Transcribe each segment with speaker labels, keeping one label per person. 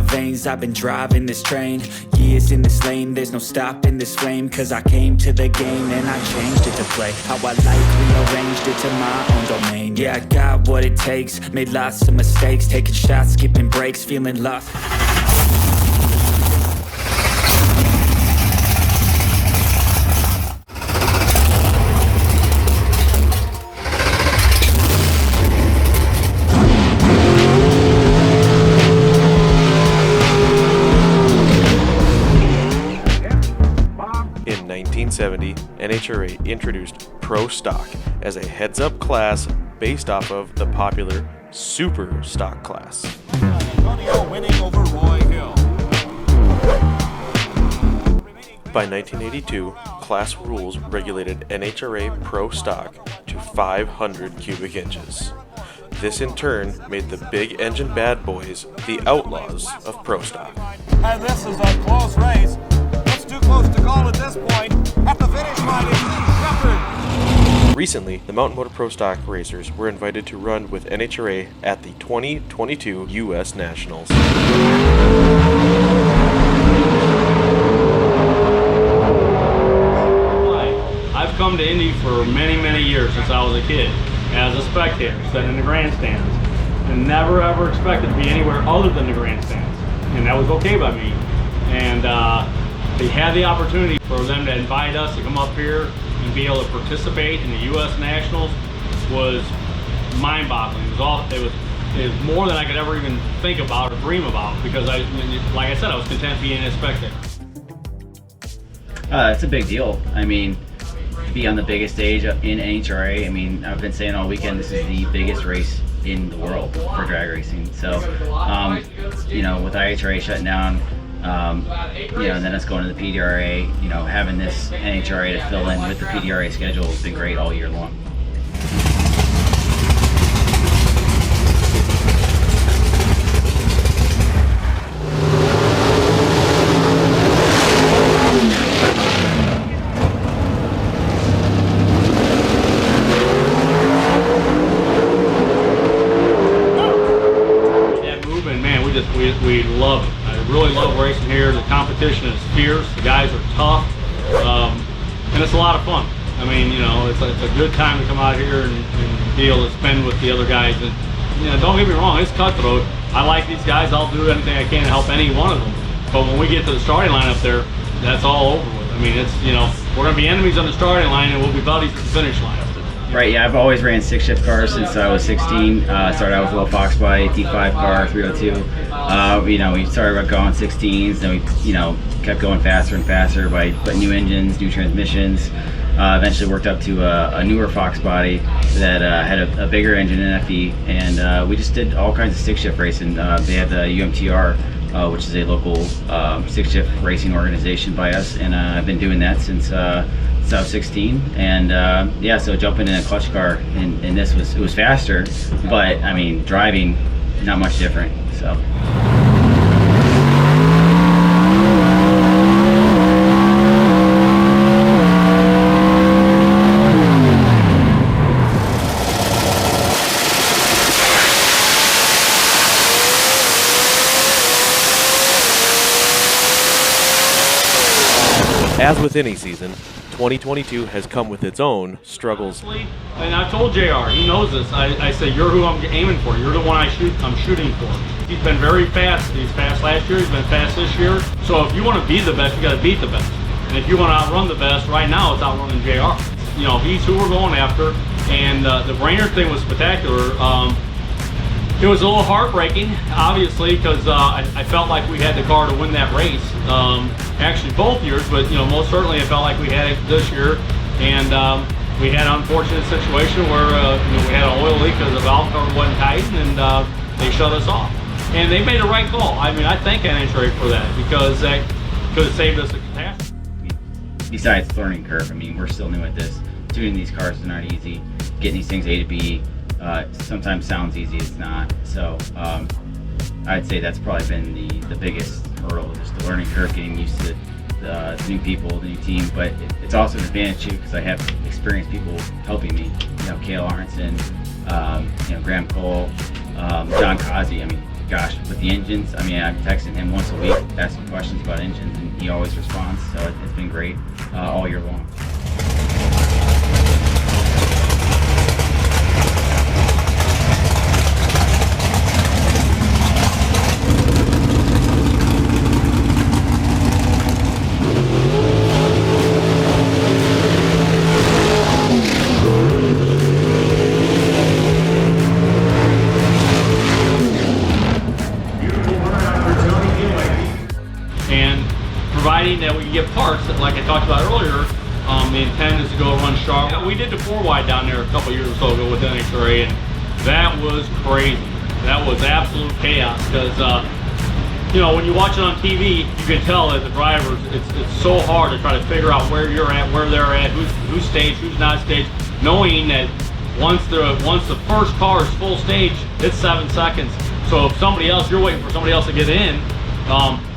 Speaker 1: veins, I've been driving this train. Years in this lane, there's no stopping this flame. Cause I came to the game and I changed it to play how I like, rearranged it to my own domain. Yeah, I got what it takes, made lots of mistakes, taking shots, skipping breaks, feeling lost.
Speaker 2: In 1970, NHRA introduced Pro Stock as a heads-up class based off of the popular Super Stock class.
Speaker 3: Winning over Roy Hill.
Speaker 2: By 1982, class rules regulated NHRA Pro Stock to 500 cubic inches. This in turn made the big engine bad boys the outlaws of Pro Stock.
Speaker 3: And this is a close race. It's too close to call at this point. At the finish line, it's Shepherd.
Speaker 2: Recently, the Mountain Motor Pro Stock racers were invited to run with NHRA at the 2022 U.S. Nationals.
Speaker 4: I've come to Indy for many, many years since I was a kid, as a spectator, sitting in the grandstands, and never ever expected to be anywhere other than the grandstands, and that was okay by me. And they had the opportunity for them to invite us to come up here and be able to participate in the U.S. Nationals was mind-boggling. It was more than I could ever even think about or dream about, because like I said, I was content being a spectator.
Speaker 5: It's a big deal. I mean, to be on the biggest stage in NHRA, I mean, I've been saying all weekend, this is the biggest race in the world for drag racing. So, you know, with IHRA shutting down, you know, and then us going to the PDRA, you know, having this NHRA to fill in with the PDRA schedule has been great all year long.
Speaker 4: We love it. I really love racing here. The competition is fierce. The guys are tough, and it's a lot of fun. I mean, you know, it's a good time to come out here and be able to spend with the other guys. And you know, don't get me wrong, it's cutthroat. I like these guys. I'll do anything I can to help any one of them. But when we get to the starting line up there, that's all over with. I mean, it's, you know, we're gonna be enemies on the starting line, and we'll be buddies at the finish line.
Speaker 5: Right, yeah, I've always ran stick-shift cars since I was 16. Started out with a little Fox body, T5 car, 302. You know, we started going 16s, then we, you know, kept going faster and faster by putting new engines, new transmissions. Eventually worked up to a newer Fox body that had a bigger engine in FE, and we just did all kinds of stick-shift racing. They had the UMTR, which is a local stick-shift racing organization by us, and I've been doing that since I was 16, and yeah, so jumping in a clutch car in this was faster, but I mean, driving not much different. So
Speaker 2: As with any season, 2022 has come with its own struggles.
Speaker 4: And I told JR, he knows this. I said, you're who I'm aiming for. You're the one I'm shooting for. He's been very fast. He's fast last year. He's been fast this year. So if you want to be the best, you got to beat the best. And if you want to outrun the best, right now it's outrunning JR. You know, he's who we're going after. And the Brainerd thing was spectacular. It was a little heartbreaking, obviously, because I felt like we had the car to win that race. Actually, both years, but you know, most certainly, I felt like we had it this year. And we had an unfortunate situation where you know, we had an oil leak because the valve cover wasn't tight, and they shut us off. And they made a right call. I mean, I thank NHRA for that, because that could have saved us a catastrophe.
Speaker 5: Besides the learning curve, I mean, we're still new at this. Tuning these cars is not easy. Getting these things A to B sometimes sounds easy, it's not. So I'd say that's probably been the biggest hurdle, just the learning curve, getting used to the new people, the new team. But it's also an advantage too, because I have experienced people helping me. You know, Cale Aronson, you know, Graham Cole, John Kazi. I mean, gosh, with the engines, I mean, I'm texting him once a week, asking questions about engines, and he always responds. So it's been great all year long.
Speaker 4: Providing that we can get parts, like I talked about earlier, the intent is to go run sharp. We did the 4-wide down there a couple years or so ago with NHRA, and that was crazy. That was absolute chaos because, you know, when you watch it on TV, you can tell that the drivers, it's so hard to try to figure out where you're at, where they're at, who's staged, who's not staged, knowing that once the first car is full stage, it's 7 seconds. So if somebody else, you're waiting for somebody else to get in,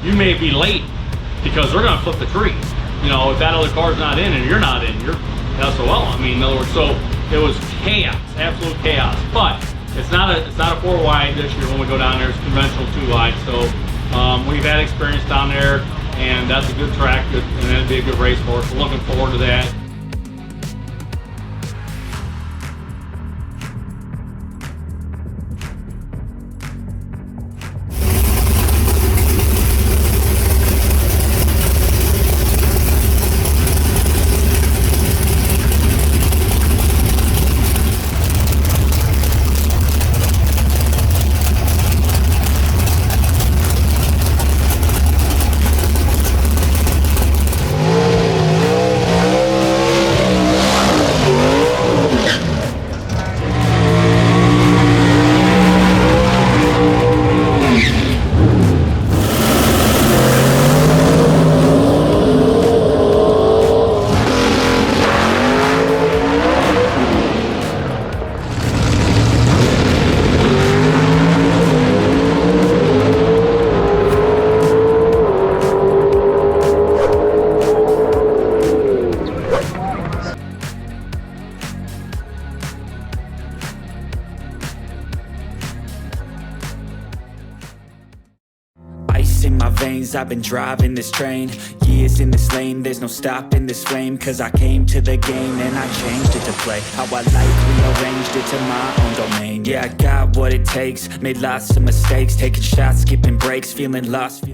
Speaker 4: you may be late, because they're going to flip the tree. You know, if that other car's not in and you're not in, you're SOL. I mean, in other words, so it was chaos, absolute chaos. But it's not a 4-wide this year when we go down there. It's conventional 2-wide. So we've had experience down there, and that's a good track, and that'd be a good race for us. We're looking forward to that.
Speaker 1: In my veins, I've been driving this train, years in this lane, there's no stopping this flame, cause I came to the game and I changed it to play how I like, rearranged it to my own domain. Yeah, I got what it takes, made lots of mistakes, taking shots, skipping breaks, feeling lost,